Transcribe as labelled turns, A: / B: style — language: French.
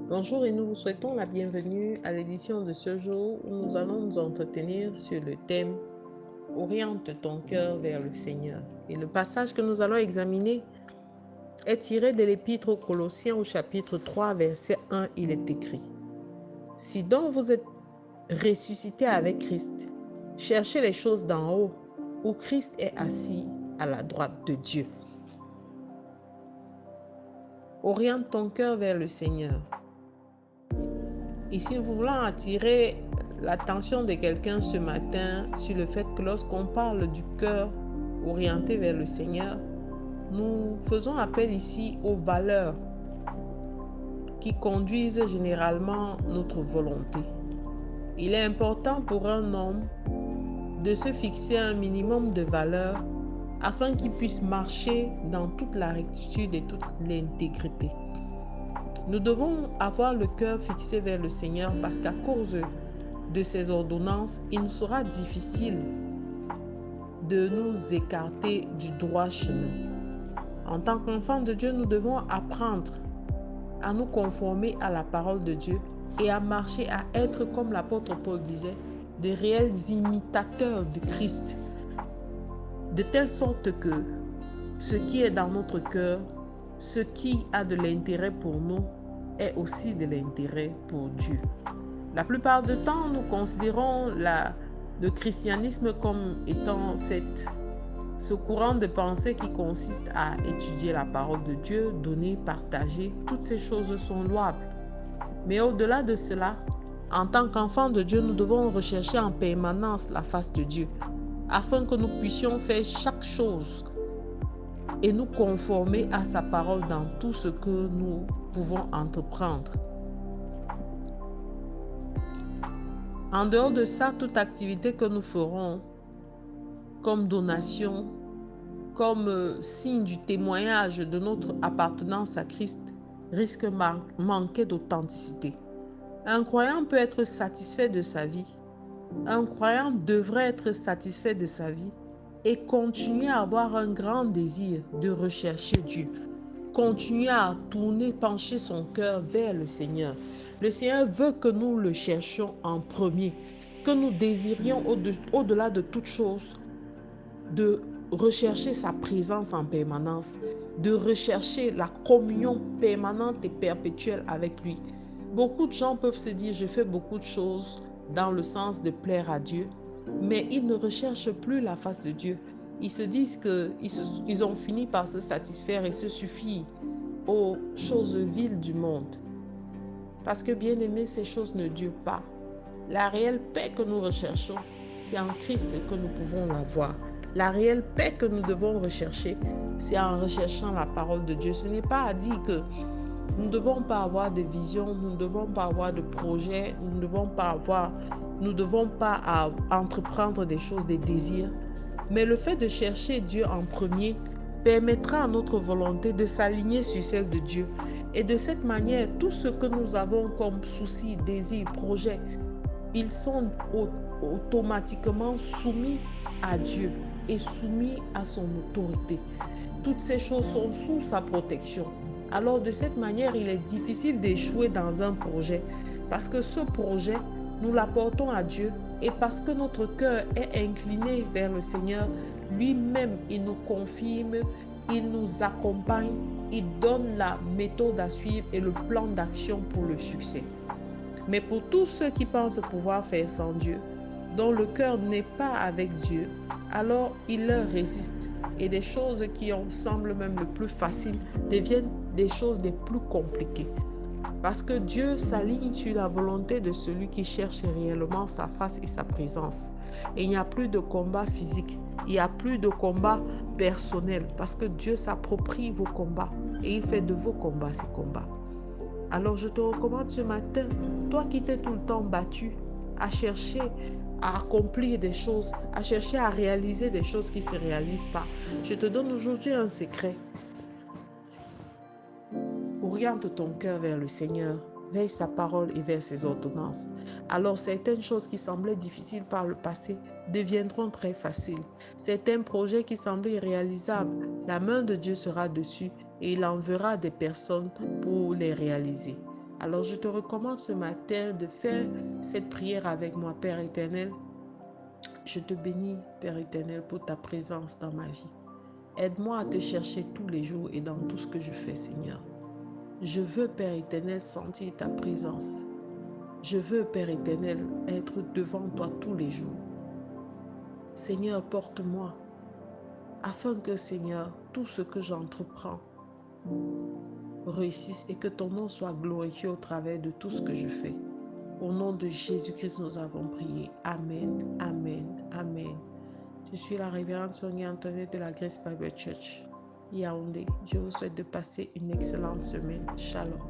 A: Bonjour et nous vous souhaitons la bienvenue à l'édition de ce jour où nous allons nous entretenir sur le thème Oriente ton cœur vers le Seigneur. Et le passage que nous allons examiner est tiré de l'Épître aux Colossiens au chapitre 3, verset 1. Il est écrit: Si donc vous êtes ressuscité avec Christ, cherchez les choses d'en haut, où Christ est assis à la droite de Dieu. Oriente ton cœur vers le Seigneur. Ici, nous voulons attirer l'attention de quelqu'un ce matin sur le fait que lorsqu'on parle du cœur orienté vers le Seigneur, nous faisons appel ici aux valeurs qui conduisent généralement notre volonté. Il est important pour un homme de se fixer un minimum de valeurs afin qu'il puisse marcher dans toute la rectitude et toute l'intégrité. Nous devons avoir le cœur fixé vers le Seigneur parce qu'à cause de ses ordonnances, il nous sera difficile de nous écarter du droit chemin. En tant qu'enfants de Dieu, nous devons apprendre à nous conformer à la parole de Dieu et à marcher, à être, comme l'apôtre Paul disait, des réels imitateurs de Christ, de telle sorte que ce qui est dans notre cœur, ce qui a de l'intérêt pour nous, est aussi de l'intérêt pour Dieu. La plupart du temps, nous considérons le christianisme comme étant ce courant de pensée qui consiste à étudier la parole de Dieu, donner, partager. Toutes ces choses sont louables. Mais au-delà de cela, en tant qu'enfants de Dieu, nous devons rechercher en permanence la face de Dieu, afin que nous puissions faire chaque chose et nous conformer à sa parole dans tout ce que nous pouvons entreprendre. En dehors de ça, toute activité que nous ferons, comme donation, comme signe du témoignage de notre appartenance à Christ, risque manquer d'authenticité. Un croyant peut être satisfait de sa vie. Un croyant devrait être satisfait de sa vie et continuer à avoir un grand désir de rechercher Dieu. Continuer à tourner, pencher son cœur vers le Seigneur. Le Seigneur veut que nous le cherchions en premier, que nous désirions au-delà de toute chose, de rechercher sa présence en permanence, de rechercher la communion permanente et perpétuelle avec lui. Beaucoup de gens peuvent se dire, je fais beaucoup de choses dans le sens de plaire à Dieu, mais ils ne recherchent plus la face de Dieu. Ils se disent qu'ils ont fini par se satisfaire et se suffire aux choses viles du monde. Parce que bien aimé, ces choses ne durent pas. La réelle paix que nous recherchons, c'est en Christ que nous pouvons l'avoir. La réelle paix que nous devons rechercher, c'est en recherchant la parole de Dieu. Ce n'est pas à dire que nous ne devons pas avoir de vision, nous ne devons pas avoir de projet, nous ne devons pas entreprendre des choses, des désirs. Mais le fait de chercher Dieu en premier permettra à notre volonté de s'aligner sur celle de Dieu. Et de cette manière, tout ce que nous avons comme soucis, désirs, projets, ils sont automatiquement soumis à Dieu et soumis à son autorité. Toutes ces choses sont sous sa protection. Alors de cette manière, il est difficile d'échouer dans un projet parce que ce projet, nous l'apportons à Dieu et parce que notre cœur est incliné vers le Seigneur, lui-même, il nous confirme, il nous accompagne, il donne la méthode à suivre et le plan d'action pour le succès. Mais pour tous ceux qui pensent pouvoir faire sans Dieu, dont le cœur n'est pas avec Dieu, alors il leur résiste. Et des choses qui semblent même les plus faciles deviennent des choses les plus compliquées. Parce que Dieu s'aligne sur la volonté de celui qui cherche réellement sa face et sa présence. Et il n'y a plus de combat physique, il n'y a plus de combat personnel, parce que Dieu s'approprie vos combats et il fait de vos combats ses combats. Alors je te recommande ce matin, toi qui t'es tout le temps battu, à chercher à accomplir des choses, à chercher à réaliser des choses qui ne se réalisent pas. Je te donne aujourd'hui un secret. Oriente ton cœur vers le Seigneur, vers sa parole et vers ses ordonnances. Alors certaines choses qui semblaient difficiles par le passé deviendront très faciles. Certains projets qui semblaient irréalisables, la main de Dieu sera dessus et il enverra des personnes pour les réaliser. Alors je te recommande ce matin de faire cette prière avec moi, Père éternel. Je te bénis, Père éternel, pour ta présence dans ma vie. Aide-moi à te chercher tous les jours et dans tout ce que je fais, Seigneur. Je veux, Père éternel, sentir ta présence. Je veux, Père éternel, être devant toi tous les jours. Seigneur, porte-moi, afin que, Seigneur, tout ce que j'entreprends réussisse et que ton nom soit glorifié au travers de tout ce que je fais. Au nom de Jésus-Christ, nous avons prié. Amen, amen, amen. Je suis la révérende Sonia Antoinette de la Grace Bible Church, Yaoundé. Je vous souhaite de passer une excellente semaine. Shalom.